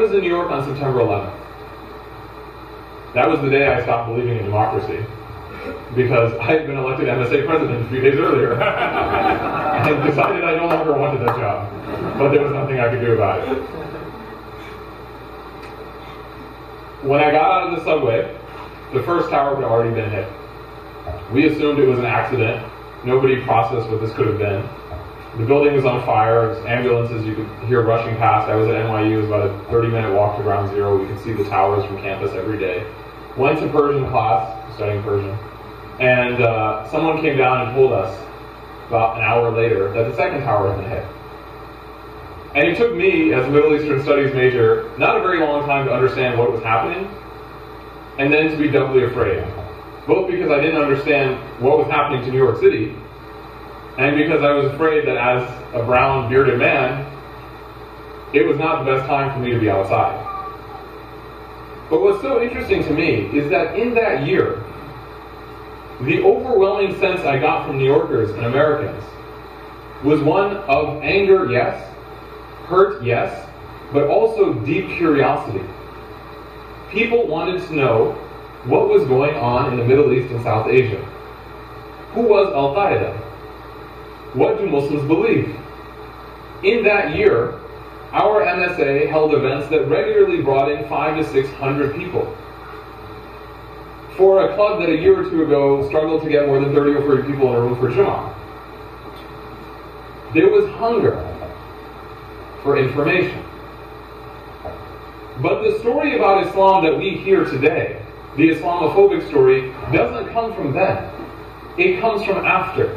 was in New York on September 11th. That was the day I stopped believing in democracy, because I had been elected MSA president a few days earlier and decided I no longer wanted that job, but there was nothing I could do about it. When I got out of the subway, the first tower had already been hit. We assumed it was an accident. Nobody processed what this could have been. The building was on fire. There was ambulances you could hear rushing past. I was at NYU. It was about a 30-minute walk to ground zero. We could see the towers from campus every day. Went to Persian class, studying Persian, and someone came down and told us about an hour later that the second tower had been hit. And it took me, as a Middle Eastern Studies major, not a very long time to understand what was happening, and then to be doubly afraid. Both because I didn't understand what was happening to New York City, and because I was afraid that as a brown, bearded man, it was not the best time for me to be outside. But what's so interesting to me is that in that year, the overwhelming sense I got from New Yorkers and Americans was one of anger, yes, hurt, yes, but also deep curiosity. People wanted to know what was going on in the Middle East and South Asia. Who was Al-Qaeda? What do Muslims believe? In that year, our MSA held events that regularly brought in 500 to 600 people. For a club that a year or two ago struggled to get more than 30 or 40 people in a room for Jummah. There was hunger for information. But the story about Islam that we hear today, the Islamophobic story, doesn't come from then. It comes from after.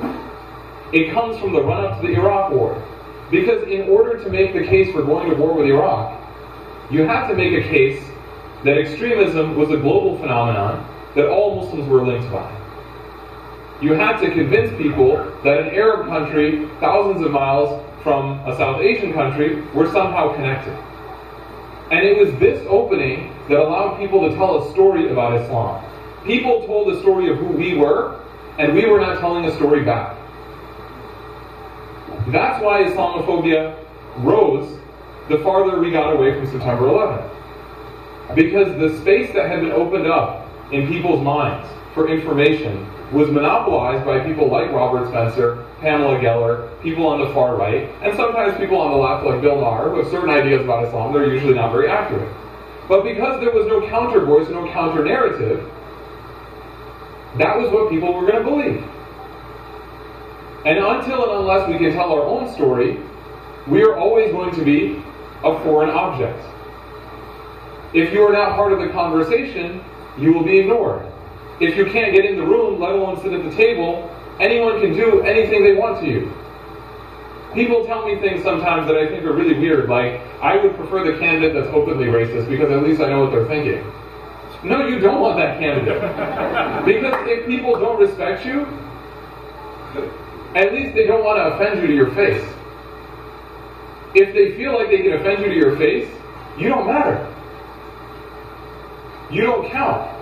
It comes from the run-up to the Iraq War. Because in order to make the case for going to war with Iraq, you have to make a case that extremism was a global phenomenon that all Muslims were linked by. You had to convince people that an Arab country, thousands of miles from a South Asian country, were somehow connected. And it was this opening that allowed people to tell a story about Islam. People told the story of who we were, and we were not telling a story back. That's why Islamophobia rose the farther we got away from September 11th. Because the space that had been opened up in people's minds for information was monopolized by people like Robert Spencer, Pamela Geller, people on the far right, and sometimes people on the left like Bill Maher, who have certain ideas about Islam that are usually not very accurate. But because there was no counter voice, no counter narrative, that was what people were going to believe. And until and unless we can tell our own story, we are always going to be a foreign object. If you are not part of the conversation, you will be ignored. If you can't get in the room, let alone sit at the table, anyone can do anything they want to you. People tell me things sometimes that I think are really weird, like, I would prefer the candidate that's openly racist because at least I know what they're thinking. No, you don't want that candidate. Because if people don't respect you, at least they don't want to offend you to your face. If they feel like they can offend you to your face, you don't matter. You don't count.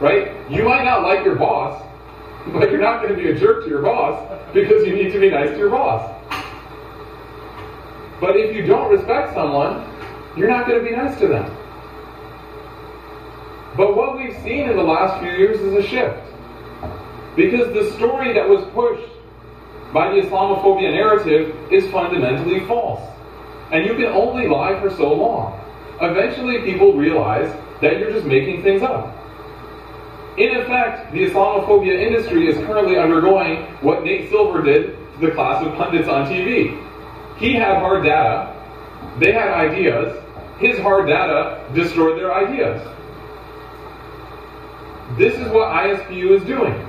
Right? You might not like your boss, but you're not going to be a jerk to your boss because you need to be nice to your boss. But if you don't respect someone, you're not going to be nice to them. But what we've seen in the last few years is a shift. Because the story that was pushed by the Islamophobia narrative is fundamentally false. And you can only lie for so long. Eventually people realize that you're just making things up. In effect, the Islamophobia industry is currently undergoing what Nate Silver did to the class of pundits on TV. He had hard data, they had ideas, his hard data destroyed their ideas. This is what ISPU is doing.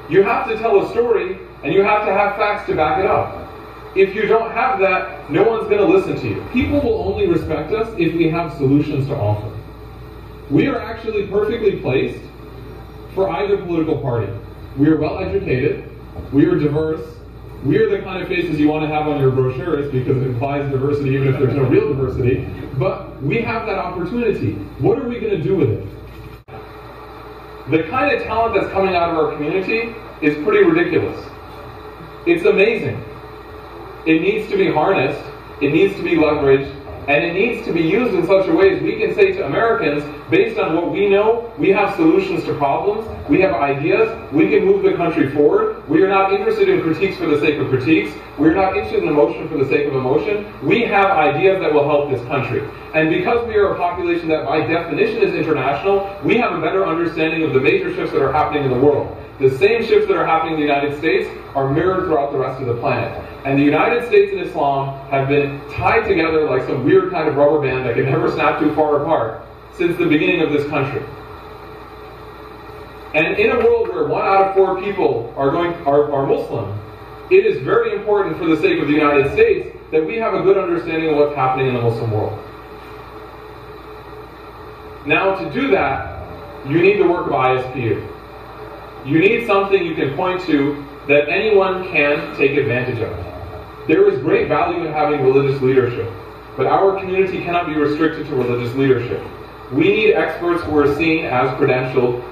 You have to tell a story, and you have to have facts to back it up. If you don't have that, no one's going to listen to you. People will only respect us if we have solutions to offer. We are actually perfectly placed for either political party. We are well educated, we are diverse, we are the kind of faces you want to have on your brochures because it implies diversity even if there's no real diversity, but we have that opportunity. What are we going to do with it? The kind of talent that's coming out of our community is pretty ridiculous. It's amazing. It needs to be harnessed, it needs to be leveraged, And it needs to be used in such a way as we can say to Americans, based on what we know, we have solutions to problems, we have ideas, we can move the country forward. We are not interested in critiques for the sake of critiques. We're not interested in emotion for the sake of emotion. We have ideas that will help this country. And because we are a population that by definition is international, we have a better understanding of the major shifts that are happening in the world. The same shifts that are happening in the United States are mirrored throughout the rest of the planet. And the United States and Islam have been tied together like some weird kind of rubber band that can never snap too far apart since the beginning of this country. And in a world where 1 out of 4 people are Muslim, it is very important for the sake of the United States that we have a good understanding of what's happening in the Muslim world. Now, to do that, you need the work of ISPU. You need something you can point to that anyone can take advantage of. There is great value in having religious leadership, but our community cannot be restricted to religious leadership. We need experts who are seen as credentialed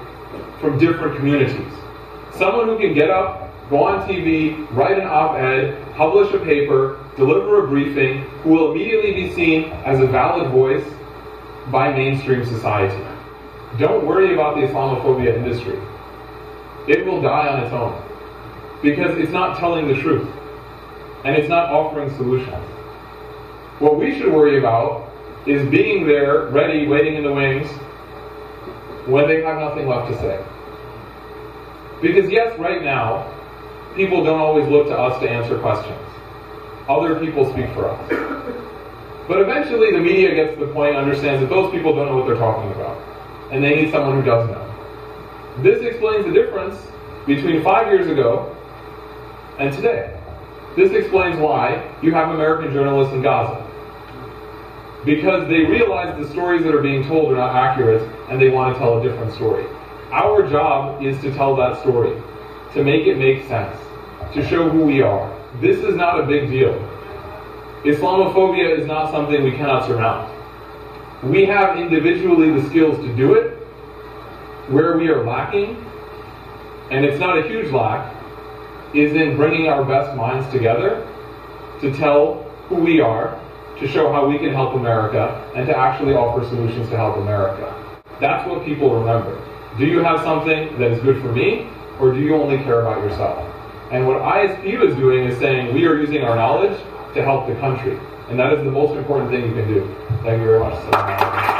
from different communities. Someone who can get up, go on TV, write an op-ed, publish a paper, deliver a briefing, who will immediately be seen as a valid voice by mainstream society. Don't worry about the Islamophobia industry. It will die on its own, because it's not telling the truth, and it's not offering solutions. What we should worry about is being there, ready, waiting in the wings, when they have nothing left to say. Because yes, right now, people don't always look to us to answer questions. Other people speak for us. But eventually the media gets to the point and understands that those people don't know what they're talking about, and they need someone who does know. This explains the difference between 5 years ago and today. This explains why you have American journalists in Gaza. Because they realize the stories that are being told are not accurate, and they want to tell a different story. Our job is to tell that story, to make it make sense, to show who we are. This is not a big deal. Islamophobia is not something we cannot surmount. We have individually the skills to do it. Where we are lacking, and it's not a huge lack, is in bringing our best minds together to tell who we are, to show how we can help America, and to actually offer solutions to help America. That's what people remember. Do you have something that is good for me, or do you only care about yourself? And what ISPU is doing is saying we are using our knowledge to help the country. And that is the most important thing you can do. Thank you very much.